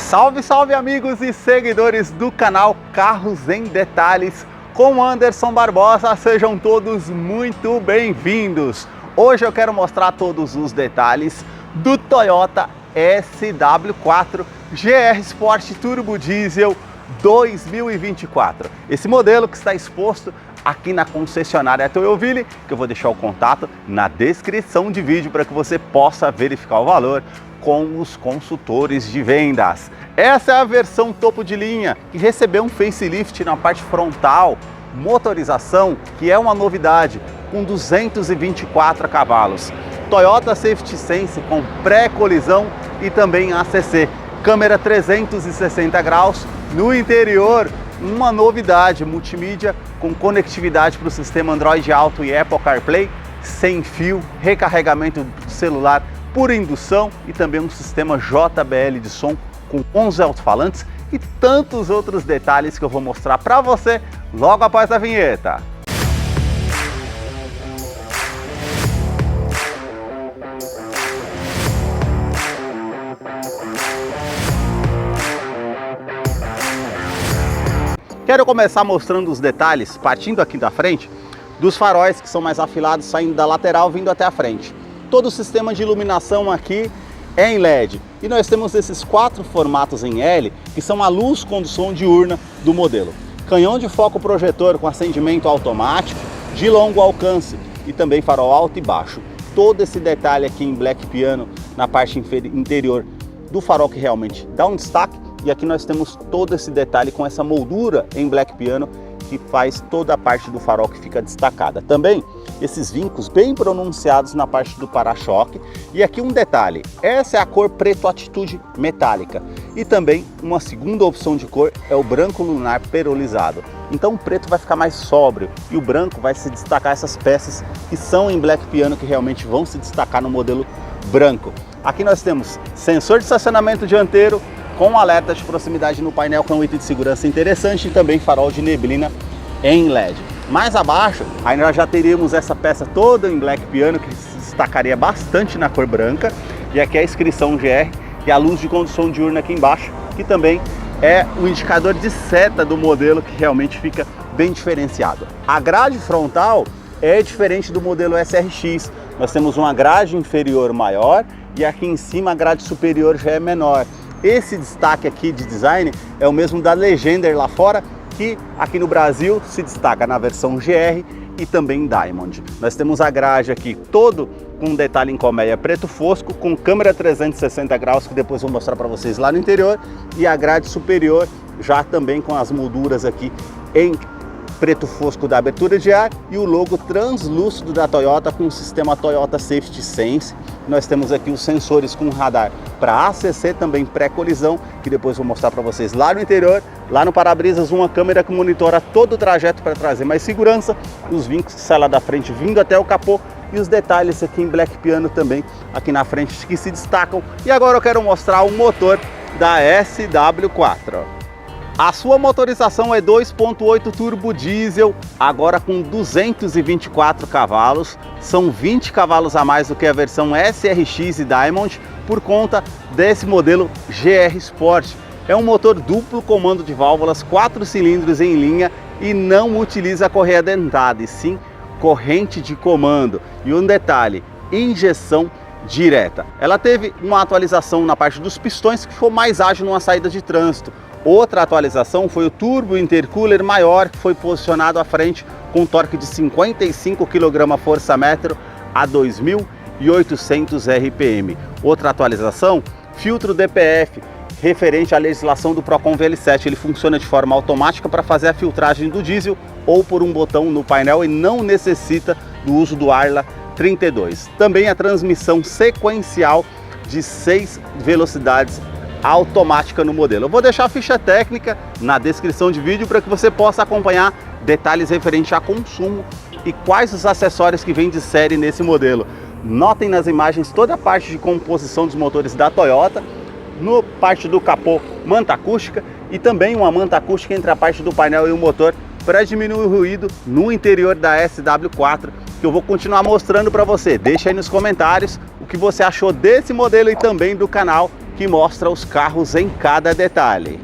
Salve, salve amigos e seguidores do canal Carros em Detalhes com Anderson Barbosa, sejam todos muito bem-vindos. Hoje eu quero mostrar todos os detalhes do Toyota SW4 GR Sport Turbo Diesel 2024. Esse modelo que está exposto aqui na concessionária Toyoville, que eu vou deixar o contato na descrição de vídeo para que você possa verificar o valor com os consultores de vendas. Essa é a versão topo de linha, que recebeu um facelift na parte frontal, motorização, que é uma novidade, com 224 cavalos. Toyota Safety Sense com pré-colisão e também ACC. Câmera 360 graus. No interior, uma novidade, multimídia com conectividade para o sistema Android Auto e Apple CarPlay, sem fio, recarregamento do celular por indução e também um sistema JBL de som com 11 alto-falantes e tantos outros detalhes que eu vou mostrar para você logo após a vinheta. Quero começar mostrando os detalhes, partindo aqui da frente, dos faróis que são mais afilados, saindo da lateral, vindo até a frente. Todo o sistema de iluminação aqui é em LED. E nós temos esses 4 formatos em L, que são a luz condução diurna do modelo. Canhão de foco projetor com acendimento automático, de longo alcance e também farol alto e baixo. Todo esse detalhe aqui em Black Piano na parte interior do farol que realmente dá um destaque. E aqui nós temos todo esse detalhe com essa moldura em Black Piano que faz toda a parte do farol que fica destacada. Também esses vincos bem pronunciados na parte do para-choque. E aqui um detalhe, essa é a cor preto atitude metálica. E também uma segunda opção de cor é o branco lunar perolizado. Então o preto vai ficar mais sóbrio e o branco vai se destacar essas peças que são em Black Piano que realmente vão se destacar no modelo branco. Aqui nós temos sensor de estacionamento dianteiro, com alerta de proximidade no painel com um item de segurança interessante e também farol de neblina em LED. Mais abaixo, ainda já teríamos essa peça toda em Black Piano que se destacaria bastante na cor branca. E aqui a inscrição GR e a luz de condução diurna aqui embaixo, que também é o indicador de seta do modelo que realmente fica bem diferenciado. A grade frontal é diferente do modelo SRX. Nós temos uma grade inferior maior e aqui em cima a grade superior já é menor. Esse destaque aqui de design é o mesmo da Legender lá fora, que aqui no Brasil se destaca na versão GR e também Diamond. Nós temos a grade aqui todo com um detalhe em colmeia preto fosco, com câmera 360 graus, que depois vou mostrar para vocês lá no interior, e a grade superior já também com as molduras aqui em preto fosco da abertura de ar e o logo translúcido da Toyota com o sistema Toyota Safety Sense. Nós temos aqui os sensores com radar para ACC, também pré-colisão, que depois vou mostrar para vocês lá no interior. Lá no para-brisas, uma câmera que monitora todo o trajeto para trazer mais segurança, os vincos que saem lá da frente vindo até o capô e os detalhes aqui em Black Piano também aqui na frente que se destacam. E agora eu quero mostrar o motor da SW4. A sua motorização é 2.8 turbo diesel, agora com 224 cavalos, são 20 cavalos a mais do que a versão SRX e Diamond por conta desse modelo GR Sport. É um motor duplo comando de válvulas, 4 cilindros em linha e não utiliza correia dentada, e sim corrente de comando. E um detalhe, injeção direta. Ela teve uma atualização na parte dos pistões que ficou mais ágil numa saída de trânsito. Outra atualização foi o turbo intercooler maior, que foi posicionado à frente com torque de 55 kgfm a 2.800 RPM. Outra atualização, filtro DPF, referente à legislação do Procon VL7. Ele funciona de forma automática para fazer a filtragem do diesel ou por um botão no painel e não necessita do uso do Arla 32. Também a transmissão sequencial de 6 velocidades automática no modelo. Eu vou deixar a ficha técnica na descrição de vídeo para que você possa acompanhar detalhes referentes a consumo e quais os acessórios que vêm de série nesse modelo. Notem nas imagens toda a parte de composição dos motores da Toyota, no parte do capô manta acústica e também uma manta acústica entre a parte do painel e o motor para diminuir o ruído no interior da SW4, que eu vou continuar mostrando para você. Deixa aí nos comentários o que você achou desse modelo e também do canal que mostra os carros em cada detalhe.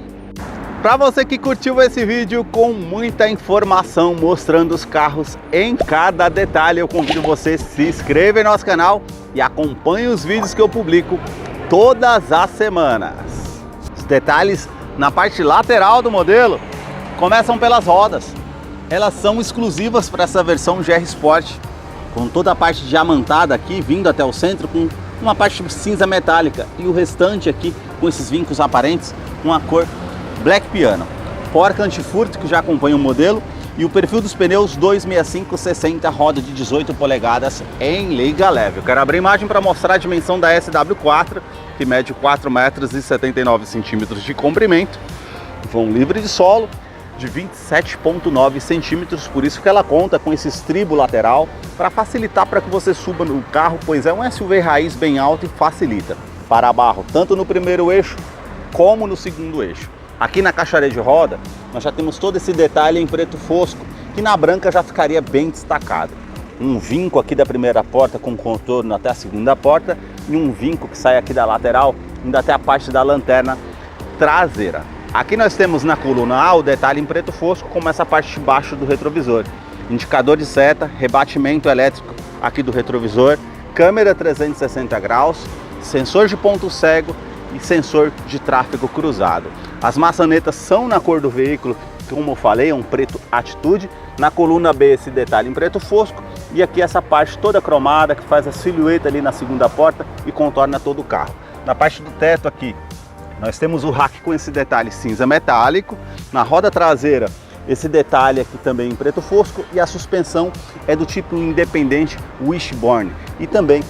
Para você que curtiu esse vídeo com muita informação mostrando os carros em cada detalhe, eu convido você a se inscrever no nosso canal e acompanhe os vídeos que eu publico todas as semanas. Os detalhes na parte lateral do modelo começam pelas rodas. Elas são exclusivas para essa versão GR Sport, com toda a parte diamantada aqui vindo até o centro com uma parte cinza metálica e o restante aqui com esses vincos aparentes com a cor Black Piano. Porca antifurto que já acompanha o modelo e o perfil dos pneus 265/60, roda de 18 polegadas em liga leve. Eu quero abrir a imagem para mostrar a dimensão da SW4, que mede 4,79 metros de comprimento, vão livre de solo de 27,9 centímetros, por isso que ela conta com esse estribo lateral para facilitar para que você suba no carro, pois é um SUV raiz bem alto e facilita para barro tanto no primeiro eixo como no segundo eixo. Aqui na caixaria de roda nós já temos todo esse detalhe em preto fosco, que na branca já ficaria bem destacado. Um vinco aqui da primeira porta com contorno até a segunda porta e um vinco que sai aqui da lateral indo até a parte da lanterna traseira. Aqui nós temos na coluna A o detalhe em preto fosco, como essa parte de baixo do retrovisor. Indicador de seta, rebatimento elétrico aqui do retrovisor, câmera 360 graus, sensor de ponto cego e sensor de tráfego cruzado. As maçanetas são na cor do veículo, como eu falei, é um preto atitude. Na coluna B esse detalhe em preto fosco e aqui essa parte toda cromada que faz a silhueta ali na segunda porta e contorna todo o carro. Na parte do teto aqui nós temos o rack com esse detalhe cinza metálico. Na roda traseira esse detalhe aqui também em preto fosco e a suspensão é do tipo independente Wishbone e também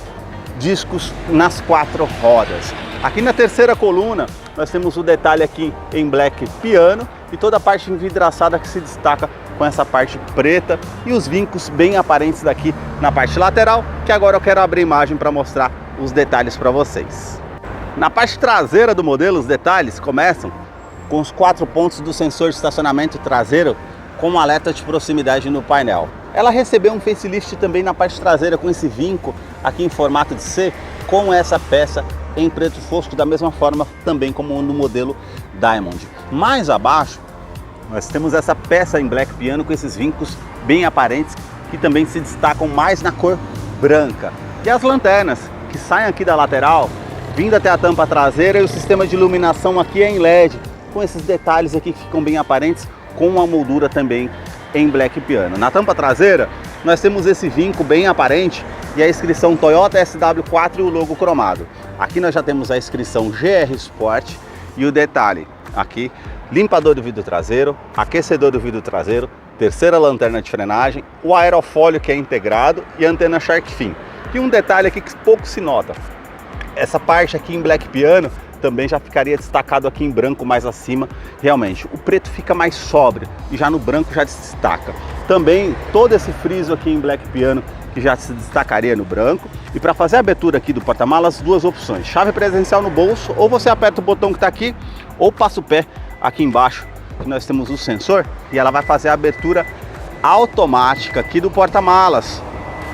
discos nas 4 rodas. Aqui na terceira coluna nós temos o detalhe aqui em Black Piano e toda a parte envidraçada que se destaca com essa parte preta e os vincos bem aparentes daqui na parte lateral, que agora eu quero abrir a imagem para mostrar os detalhes para vocês. Na parte traseira do modelo, os detalhes começam com os 4 pontos do sensor de estacionamento traseiro com um alerta de proximidade no painel. Ela recebeu um facelift também na parte traseira com esse vinco aqui em formato de C, com essa peça em preto fosco, da mesma forma também como no modelo Diamond. Mais abaixo nós temos essa peça em Black Piano com esses vincos bem aparentes que também se destacam mais na cor branca. E as lanternas que saem aqui da lateral, vindo até a tampa traseira, e o sistema de iluminação aqui é em LED, com esses detalhes aqui que ficam bem aparentes, com uma moldura também em Black Piano. Na tampa traseira nós temos esse vinco bem aparente e a inscrição Toyota SW4 e o logo cromado. Aqui nós já temos a inscrição GR Sport e o detalhe aqui, limpador do vidro traseiro, aquecedor do vidro traseiro, terceira lanterna de frenagem, o aerofólio que é integrado e a antena Shark Fin. E um detalhe aqui que pouco se nota, essa parte aqui em Black Piano também já ficaria destacado aqui em branco mais acima. Realmente o preto fica mais sóbrio e já no branco já destaca. Também todo esse friso aqui em Black Piano que já se destacaria no branco. E para fazer a abertura aqui do porta-malas, duas opções: chave presencial no bolso, ou você aperta o botão que está aqui, ou passa o pé aqui embaixo que nós temos o sensor e ela vai fazer a abertura automática aqui do porta-malas,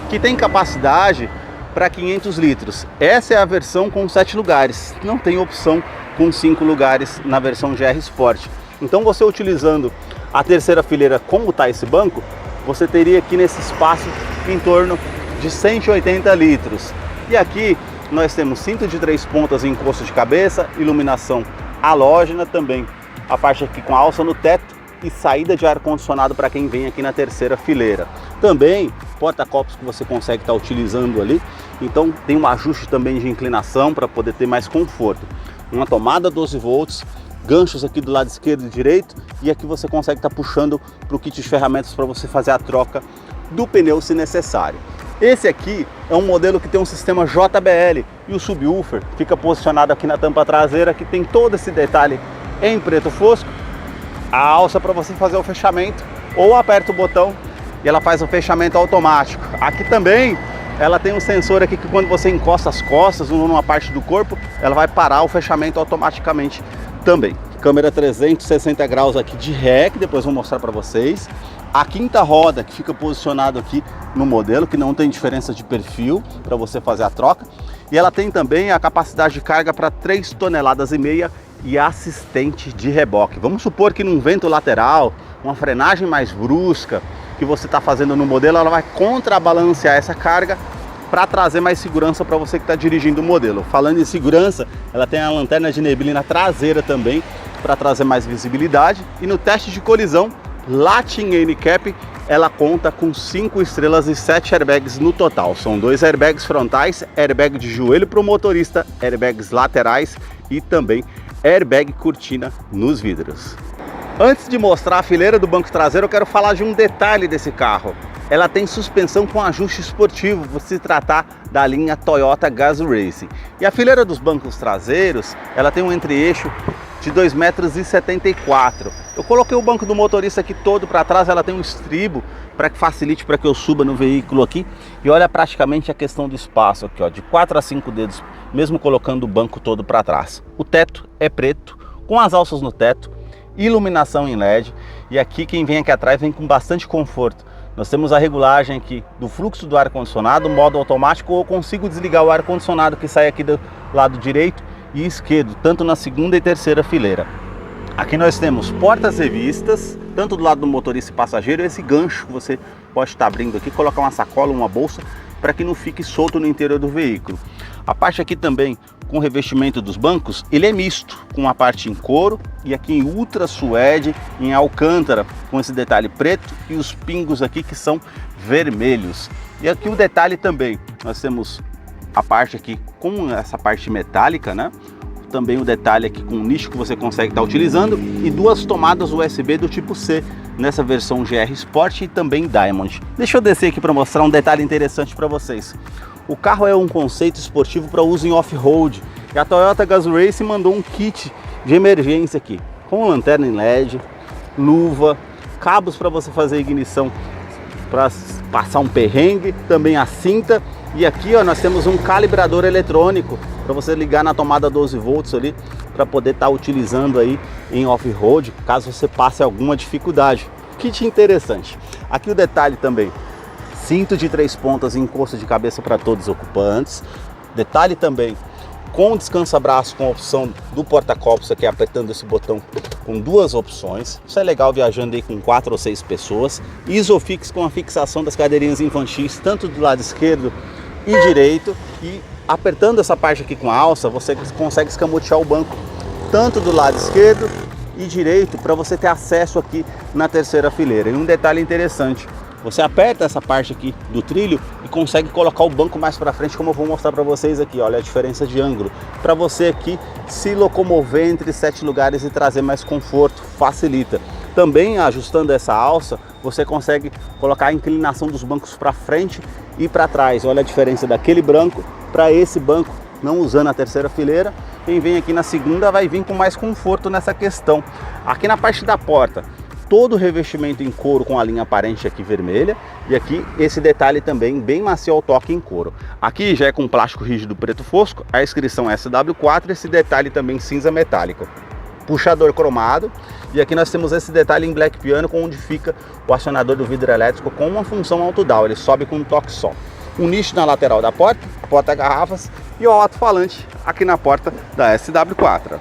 que tem capacidade para 500 litros. Essa é a versão com 7 lugares, não tem opção com 5 lugares na versão GR Sport. Então você utilizando a terceira fileira como está esse banco, você teria aqui nesse espaço em torno de 180 litros. E aqui nós temos cinto de 3 pontas e encosto de cabeça, iluminação halógena também, a parte aqui com alça no teto e saída de ar-condicionado para quem vem aqui na terceira fileira. Também porta-copos que você consegue estar utilizando ali, então tem um ajuste também de inclinação para poder ter mais conforto. Uma tomada 12 volts, ganchos aqui do lado esquerdo e direito, e aqui você consegue estar puxando para o kit de ferramentas para você fazer a troca do pneu se necessário. Esse aqui é um modelo que tem um sistema JBL e o subwoofer fica posicionado aqui na tampa traseira, que tem todo esse detalhe em preto fosco. A alça para você fazer o fechamento, ou aperta o botão e ela faz o fechamento automático. Aqui também ela tem um sensor aqui que quando você encosta as costas ou numa parte do corpo, ela vai parar o fechamento automaticamente também. Câmera 360 graus aqui de ré, que depois vou mostrar para vocês. a quinta roda que fica posicionado aqui no modelo, que não tem diferença de perfil para você fazer a troca. E ela tem também a capacidade de carga para 3,5 toneladas e assistente de reboque. Vamos supor que num vento lateral, uma frenagem mais brusca que você está fazendo no modelo, ela vai contrabalancear essa carga para trazer mais segurança para você que está dirigindo o modelo. Falando em segurança, ela tem a lanterna de neblina traseira também para trazer mais visibilidade. E no teste de colisão, Latin NCAP, ela conta com 5 estrelas e 7 airbags no total. São 2 airbags frontais, airbag de joelho para o motorista, airbags laterais e também airbag cortina nos vidros. Antes de mostrar a fileira do banco traseiro, eu quero falar de um detalhe desse carro. Ela tem suspensão com ajuste esportivo, por se tratar da linha Toyota Gazoo Racing. E a fileira dos bancos traseiros, ela tem um entre-eixo de 2,74 m. Eu coloquei o banco do motorista aqui todo para trás, ela tem um estribo para que facilite para que eu suba no veículo aqui. E olha praticamente a questão do espaço aqui, ó, de 4 a 5 dedos, mesmo colocando o banco todo para trás. O teto é preto, com as alças no teto, iluminação em LED, e aqui quem vem aqui atrás vem com bastante conforto. Nós temos a regulagem aqui do fluxo do ar-condicionado, modo automático, ou eu consigo desligar o ar-condicionado que sai aqui do lado direito e esquerdo, tanto na segunda e terceira fileira. Aqui nós temos portas revistas, tanto do lado do motorista e passageiro, esse gancho que você pode estar abrindo aqui, colocar uma sacola, uma bolsa, para que não fique solto no interior do veículo. A parte aqui também, com o revestimento dos bancos, ele é misto, com uma parte em couro e aqui em ultra suede, em alcântara, com esse detalhe preto e os pingos aqui que são vermelhos. E aqui o detalhe também, nós temos a parte aqui com essa parte metálica, né? Também o detalhe aqui com o nicho que você consegue estar utilizando e 2 tomadas USB do tipo C nessa versão GR Sport e também Diamond. Deixa eu descer aqui para mostrar um detalhe interessante para vocês. O carro é um conceito esportivo para uso em off-road e a Toyota Gazoo Racing mandou um kit de emergência aqui com lanterna em LED, luva, cabos para você fazer ignição para passar um perrengue, também a cinta. E aqui, ó, nós temos um calibrador eletrônico para você ligar na tomada 12 volts ali para poder estar utilizando aí em off-road, caso você passe alguma dificuldade. Kit interessante. Aqui o detalhe também, cinto de 3 pontas e encosto de cabeça para todos os ocupantes. Detalhe também, com descansa-braço com a opção do porta-copos aqui, apertando esse botão com 2 opções. Isso é legal viajando aí com 4 ou 6 pessoas. Isofix com a fixação das cadeirinhas infantis, tanto do lado esquerdo e direito. E apertando essa parte aqui com a alça, você consegue escamotear o banco tanto do lado esquerdo e direito para você ter acesso aqui na terceira fileira. E um detalhe interessante, você aperta essa parte aqui do trilho e consegue colocar o banco mais para frente, como eu vou mostrar para vocês aqui. Olha a diferença de ângulo, para você aqui se locomover entre 7 lugares e trazer mais conforto, facilita. Também ajustando essa alça, você consegue colocar a inclinação dos bancos para frente e para trás. Olha a diferença daquele banco para esse banco, não usando a terceira fileira. Quem vem aqui na segunda vai vir com mais conforto nessa questão. Aqui na parte da porta, todo o revestimento em couro com a linha aparente aqui vermelha, e aqui esse detalhe também bem macio ao toque em couro. Aqui já é com plástico rígido preto fosco, a inscrição SW4, esse detalhe também cinza metálico. Puxador cromado, e aqui nós temos esse detalhe em black piano, onde fica o acionador do vidro elétrico com uma função auto-down, ele sobe com um toque só. Um nicho na lateral da porta, porta-garrafas e o alto-falante aqui na porta da SW4.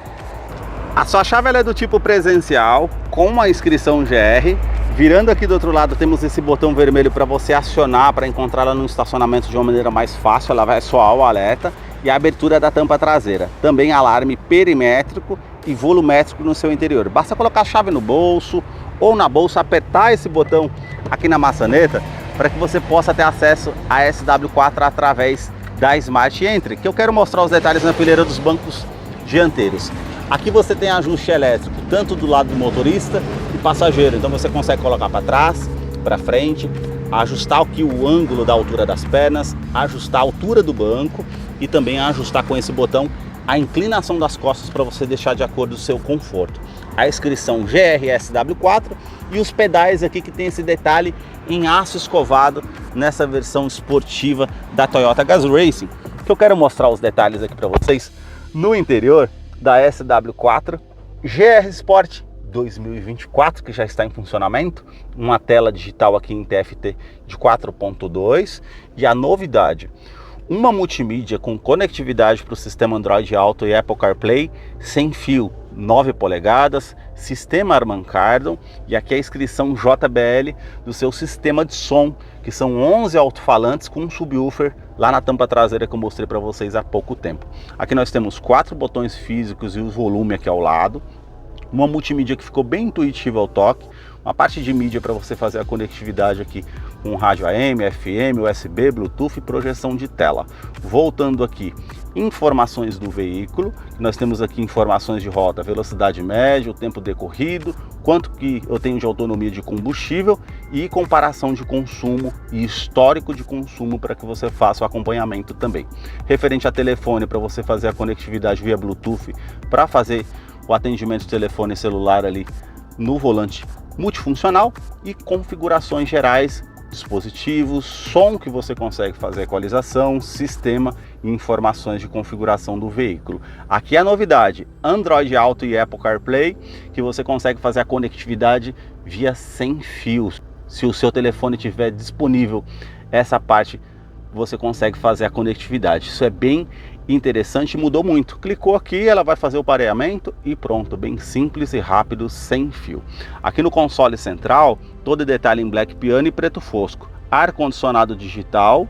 A sua chave ela é do tipo presencial, com uma inscrição GR. Virando aqui do outro lado temos esse botão vermelho para você acionar, para encontrá-la no estacionamento de uma maneira mais fácil. Ela vai soar o alerta e a abertura da tampa traseira. Também alarme perimétrico e volumétrico no seu interior. Basta colocar a chave no bolso ou na bolsa, apertar esse botão aqui na maçaneta para que você possa ter acesso à SW4 através da Smart Entry, que eu quero mostrar os detalhes na fileira dos bancos dianteiros. Aqui você tem ajuste elétrico, tanto do lado do motorista e passageiro. Então você consegue colocar para trás, para frente, ajustar aqui o ângulo da altura das pernas, ajustar a altura do banco e também ajustar com esse botão a inclinação das costas para você deixar de acordo com o seu conforto. A inscrição GRSW4 e os pedais aqui que tem esse detalhe em aço escovado nessa versão esportiva da Toyota Gazoo Racing, que eu quero mostrar os detalhes aqui para vocês no interior da SW4 GR Sport 2024, que já está em funcionamento, uma tela digital aqui em TFT de 4.2 e a novidade, uma multimídia com conectividade para o sistema Android Auto e Apple CarPlay sem fio, 9 polegadas, sistema Harman Kardon e aqui a inscrição JBL do seu sistema de som, que são 11 alto-falantes com um subwoofer lá na tampa traseira que eu mostrei para vocês há pouco tempo. Aqui nós temos 4 botões físicos e os volume aqui ao lado, uma multimídia que ficou bem intuitiva ao toque, uma parte de mídia para você fazer a conectividade aqui com rádio AM, FM, USB, Bluetooth e projeção de tela. Voltando aqui, informações do veículo, nós temos aqui informações de rota, velocidade média, o tempo decorrido, quanto que eu tenho de autonomia de combustível e comparação de consumo e histórico de consumo para que você faça o acompanhamento também. Referente a telefone, para você fazer a conectividade via Bluetooth, para fazer o atendimento de telefone celular ali no volante multifuncional e configurações gerais, dispositivos, som que você consegue fazer equalização, sistema e informações de configuração do veículo. Aqui a novidade, Android Auto e Apple CarPlay, que você consegue fazer a conectividade via sem fios. Se o seu telefone tiver disponível essa parte, você consegue fazer a conectividade. Isso é bem interessante, mudou muito. Clicou aqui, ela vai fazer o pareamento e pronto, bem simples e rápido, sem fio. Aqui no console central, todo detalhe em black piano e preto fosco. Ar-condicionado digital,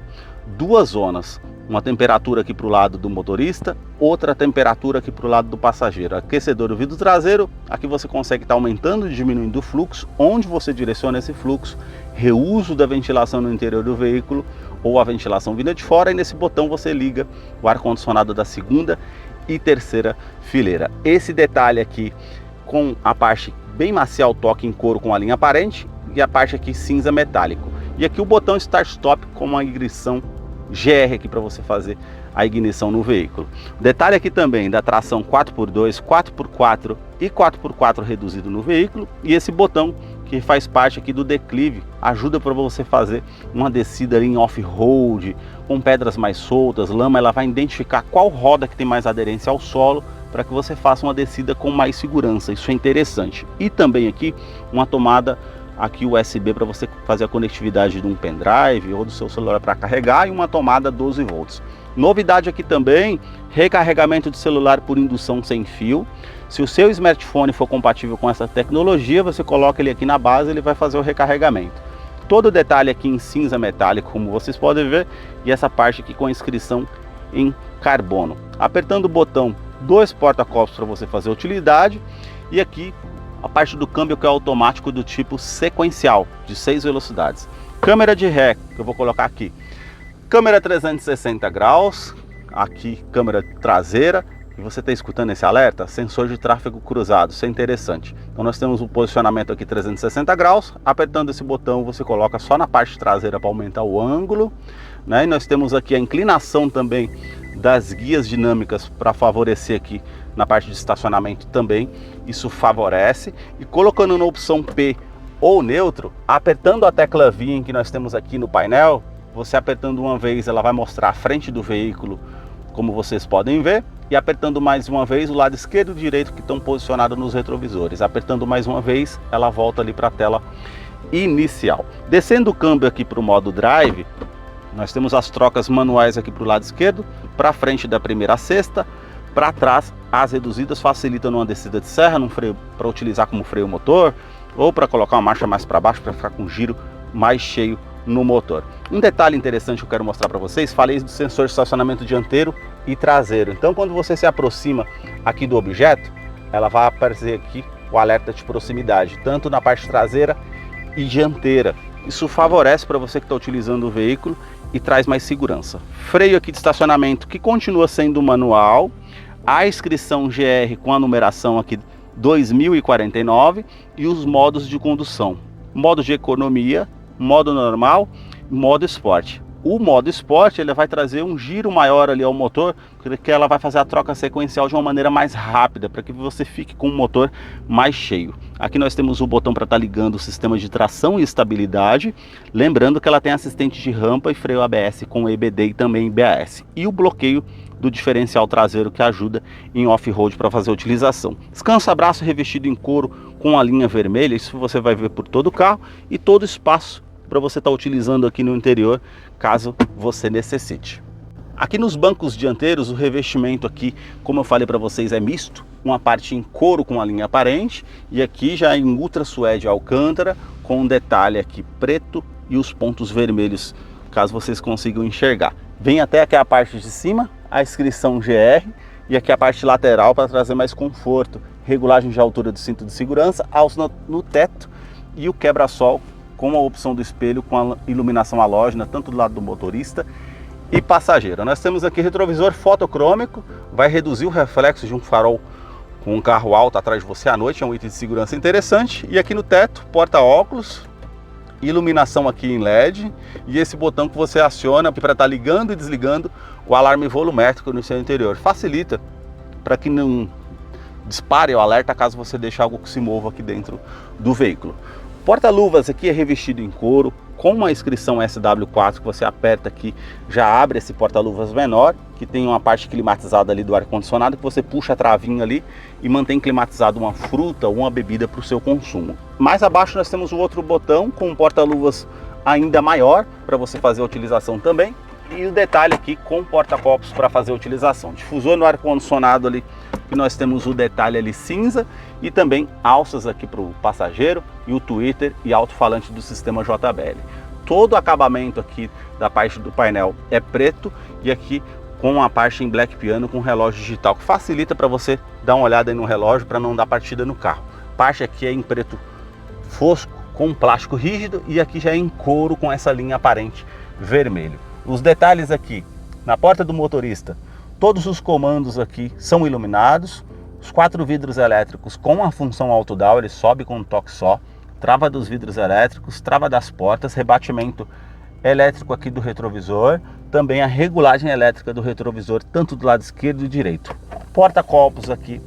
2 zonas. Uma temperatura aqui para o lado do motorista, outra temperatura aqui para o lado do passageiro. Aquecedor do vidro traseiro, aqui você consegue estar aumentando e diminuindo o fluxo, onde você direciona esse fluxo, reuso da ventilação no interior do veículo, ou a ventilação vinda de fora, e nesse botão você liga o ar-condicionado da segunda e terceira fileira. Esse detalhe aqui com a parte bem macia ao toque em couro com a linha aparente e a parte aqui cinza metálico. E aqui o botão Start-Stop com uma ignição GR aqui para você fazer a ignição no veículo. Detalhe aqui também da tração 4x2, 4x4 e 4x4 reduzido no veículo, e esse botão que faz parte aqui do declive, ajuda para você fazer uma descida em off-road, com pedras mais soltas, lama, ela vai identificar qual roda que tem mais aderência ao solo, para que você faça uma descida com mais segurança. Isso é interessante. E também aqui uma tomada aqui USB para você fazer a conectividade de um pendrive ou do seu celular para carregar, e uma tomada 12 volts. Novidade aqui também, recarregamento de celular por indução sem fio. Se o seu smartphone for compatível com essa tecnologia, você coloca ele aqui na base, ele vai fazer o recarregamento. Todo o detalhe aqui em cinza metálico, como vocês podem ver, e essa parte aqui com a inscrição em carbono. Apertando o botão, 2 porta-copos para você fazer a utilidade, e aqui a parte do câmbio que é automático do tipo sequencial, de 6 velocidades. Câmera de ré, que eu vou colocar aqui. Câmera 360 graus, aqui câmera traseira, e você está escutando esse alerta? Sensor de tráfego cruzado, isso é interessante. Então nós temos um posicionamento aqui 360 graus, apertando esse botão você coloca só na parte traseira para aumentar o ângulo, né? E nós temos aqui a inclinação também das guias dinâmicas para favorecer aqui na parte de estacionamento também, isso favorece. E colocando na opção P ou neutro, apertando a tecla VIN que nós temos aqui no painel, você apertando uma vez ela vai mostrar a frente do veículo, como vocês podem ver, e apertando mais uma vez o lado esquerdo e direito que estão posicionados nos retrovisores. Apertando mais uma vez, ela volta ali para a tela inicial. Descendo o câmbio aqui para o modo Drive, nós temos as trocas manuais aqui para o lado esquerdo, para frente da primeira à sexta, para trás as reduzidas facilitam numa descida de serra, num freio para utilizar como freio motor, ou para colocar uma marcha mais para baixo para ficar com um giro mais cheio no motor. Um detalhe interessante que eu quero mostrar para vocês, falei do sensor de estacionamento dianteiro e traseiro. Então quando você se aproxima aqui do objeto, ela vai aparecer aqui o alerta de proximidade, tanto na parte traseira e dianteira. Isso favorece para você que está utilizando o veículo e traz mais segurança. Freio aqui de estacionamento que continua sendo manual, a inscrição GR com a numeração aqui 2049 e os modos de condução, modo de economia, modo normal, modo esporte. O modo esporte ele vai trazer um giro maior ali ao motor, porque ela vai fazer a troca sequencial de uma maneira mais rápida, para que você fique com o motor mais cheio. Aqui nós temos o botão para estar ligando o sistema de tração e estabilidade, lembrando que ela tem assistente de rampa e freio ABS com EBD e também IBAS, e o bloqueio do diferencial traseiro que ajuda em off-road para fazer a utilização. Descansa-braço revestido em couro com a linha vermelha, isso você vai ver por todo o carro e todo espaço para você estar utilizando aqui no interior, caso você necessite. Aqui nos bancos dianteiros, o revestimento aqui, como eu falei para vocês, é misto. Uma parte em couro com a linha aparente e aqui já em ultra suede alcântara, com um detalhe aqui preto e os pontos vermelhos, caso vocês consigam enxergar. Vem até aqui a parte de cima, a inscrição GR, e aqui a parte lateral para trazer mais conforto, regulagem de altura do cinto de segurança, alça no teto e o quebra-sol com a opção do espelho com a iluminação halógena, tanto do lado do motorista e passageiro. Nós temos aqui retrovisor fotocrômico, vai reduzir o reflexo de um farol com um carro alto atrás de você à noite, é um item de segurança interessante. E aqui no teto, porta-óculos, iluminação aqui em LED e esse botão que você aciona para estar ligando e desligando o alarme volumétrico no seu interior. Facilita para que não dispare o alerta caso você deixe algo que se mova aqui dentro do veículo. Porta-luvas aqui é revestido em couro, com uma inscrição SW4 que você aperta aqui, já abre esse porta-luvas menor, que tem uma parte climatizada ali do ar-condicionado, que você puxa a travinha ali e mantém climatizado uma fruta ou uma bebida para o seu consumo. Mais abaixo nós temos o outro botão com um porta-luvas ainda maior para você fazer a utilização também. E o detalhe aqui com porta-copos para fazer a utilização. Difusor no ar-condicionado ali, que nós temos o detalhe ali cinza e também alças aqui para o passageiro e o tweeter e alto-falante do sistema JBL. Todo o acabamento aqui da parte do painel é preto e aqui com a parte em black piano com relógio digital, que facilita para você dar uma olhada aí no relógio para não dar partida no carro. Parte aqui é em preto fosco com plástico rígido e aqui já é em couro com essa linha aparente vermelho. Os detalhes aqui na porta do motorista, todos os comandos aqui são iluminados, os 4 vidros elétricos com a função auto-down, ele sobe com um toque só, trava dos vidros elétricos, trava das portas, rebatimento elétrico aqui do retrovisor, também a regulagem elétrica do retrovisor, tanto do lado esquerdo e direito. Porta-copos aqui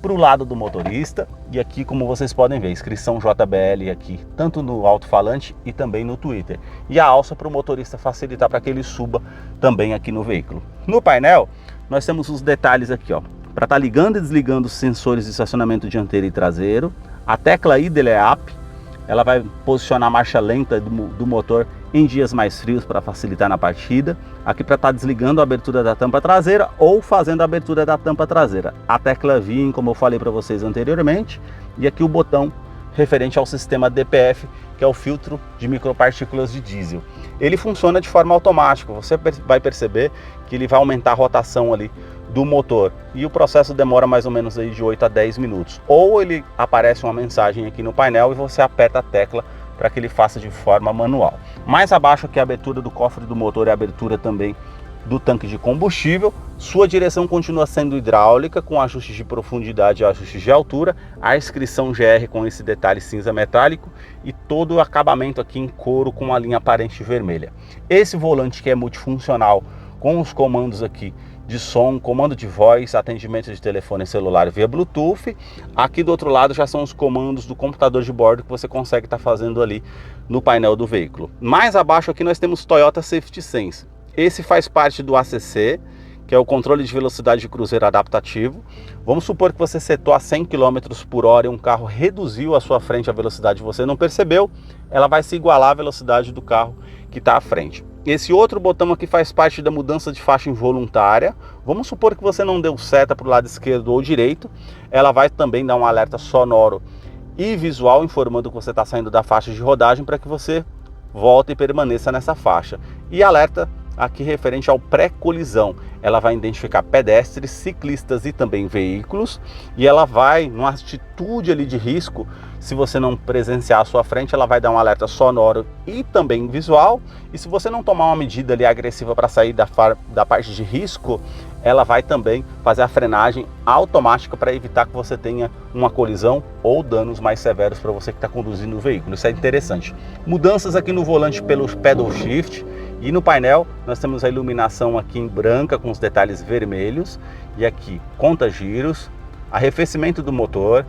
para o lado do motorista e aqui, como vocês podem ver, inscrição JBL aqui, tanto no alto-falante e também no Twitter. E a alça para o motorista facilitar para que ele suba também aqui no veículo. No painel, nós temos os detalhes aqui, ó, para estar ligando e desligando os sensores de estacionamento dianteiro e traseiro. A tecla IDLEAP, ela vai posicionar a marcha lenta do motor em dias mais frios para facilitar na partida. Aqui para estar desligando a abertura da tampa traseira ou fazendo a abertura da tampa traseira. A tecla VIN, como eu falei para vocês anteriormente. E aqui o botão referente ao sistema DPF, que é o filtro de micropartículas de diesel. Ele funciona de forma automática, você vai perceber que ele vai aumentar a rotação ali do motor e o processo demora mais ou menos aí de 8 a 10 minutos. Ou ele aparece uma mensagem aqui no painel e você aperta a tecla para que ele faça de forma manual. Mais abaixo aqui a abertura do cofre do motor e a abertura também do tanque de combustível. Sua direção continua sendo hidráulica, com ajustes de profundidade e ajustes de altura, a inscrição GR com esse detalhe cinza metálico e todo o acabamento aqui em couro com a linha aparente vermelha. Esse volante que é multifuncional, com os comandos aqui de som, comando de voz, atendimento de telefone celular via Bluetooth. Aqui do outro lado já são os comandos do computador de bordo que você consegue estar fazendo ali no painel do veículo. Mais abaixo aqui nós temos Toyota Safety Sense. Esse faz parte do ACC, que é o controle de velocidade de cruzeiro adaptativo. Vamos supor que você setou a 100 km por hora e um carro reduziu à sua frente a velocidade e você não percebeu, ela vai se igualar à velocidade do carro que está à frente. Esse outro botão aqui faz parte da mudança de faixa involuntária. Vamos supor que você não deu seta para o lado esquerdo ou direito, ela vai também dar um alerta sonoro e visual informando que você está saindo da faixa de rodagem para que você volte e permaneça nessa faixa. E alerta aqui referente ao pré-colisão, ela vai identificar pedestres, ciclistas e também veículos, e ela vai, numa atitude ali de risco, se você não presenciar a sua frente, ela vai dar um alerta sonoro e também visual, e se você não tomar uma medida ali agressiva para sair da parte de risco, ela vai também fazer a frenagem automática para evitar que você tenha uma colisão ou danos mais severos para você que está conduzindo o veículo. Isso é interessante. Mudanças aqui no volante pelo pedal shift. E no painel nós temos a iluminação aqui em branca com os detalhes vermelhos. E aqui conta-giros, arrefecimento do motor,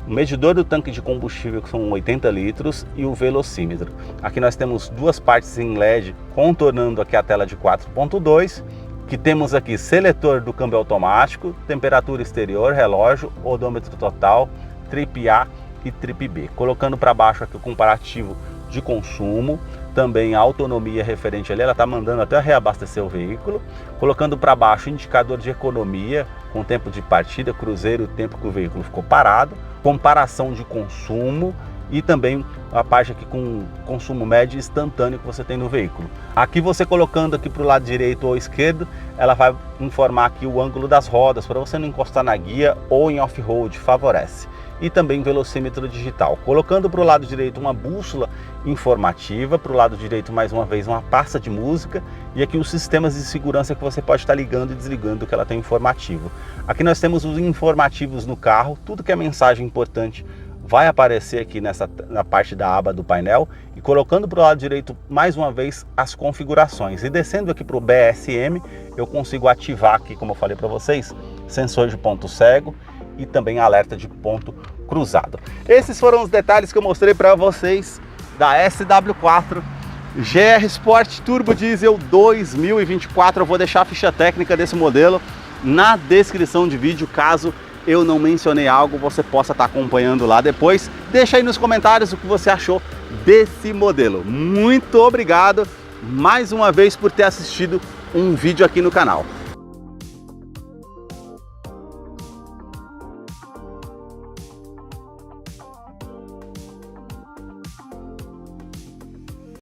o medidor do tanque de combustível que são 80 litros e o velocímetro. Aqui nós temos duas partes em LED contornando aqui a tela de 4.2 que temos aqui seletor do câmbio automático, temperatura exterior, relógio, odômetro total, trip A e trip B. Colocando para baixo aqui o comparativo de consumo, também a autonomia referente ali, ela está mandando até reabastecer o veículo. Colocando para baixo o indicador de economia, com tempo de partida, cruzeiro, o tempo que o veículo ficou parado, comparação de consumo e também a parte aqui com consumo médio instantâneo que você tem no veículo. Aqui você colocando aqui para o lado direito ou esquerdo, ela vai informar aqui o ângulo das rodas, para você não encostar na guia ou em off-road, favorece. E também velocímetro digital. Colocando para o lado direito uma bússola informativa, para o lado direito mais uma vez uma pasta de música e aqui os sistemas de segurança que você pode estar ligando e desligando, que ela tem informativo. Aqui nós temos os informativos no carro, tudo que é mensagem importante vai aparecer aqui na parte da aba do painel, e colocando para o lado direito mais uma vez as configurações e descendo aqui para o BSM, eu consigo ativar aqui, como eu falei para vocês, sensor de ponto cego e também alerta de ponto cruzado. Esses foram os detalhes que eu mostrei para vocês da SW4 GR Sport Turbo Diesel 2024. Eu vou deixar a ficha técnica desse modelo na descrição de vídeo, caso eu não mencionei algo, você possa estar acompanhando lá depois. Deixa aí nos comentários o que você achou desse modelo. Muito obrigado mais uma vez por ter assistido um vídeo aqui no canal.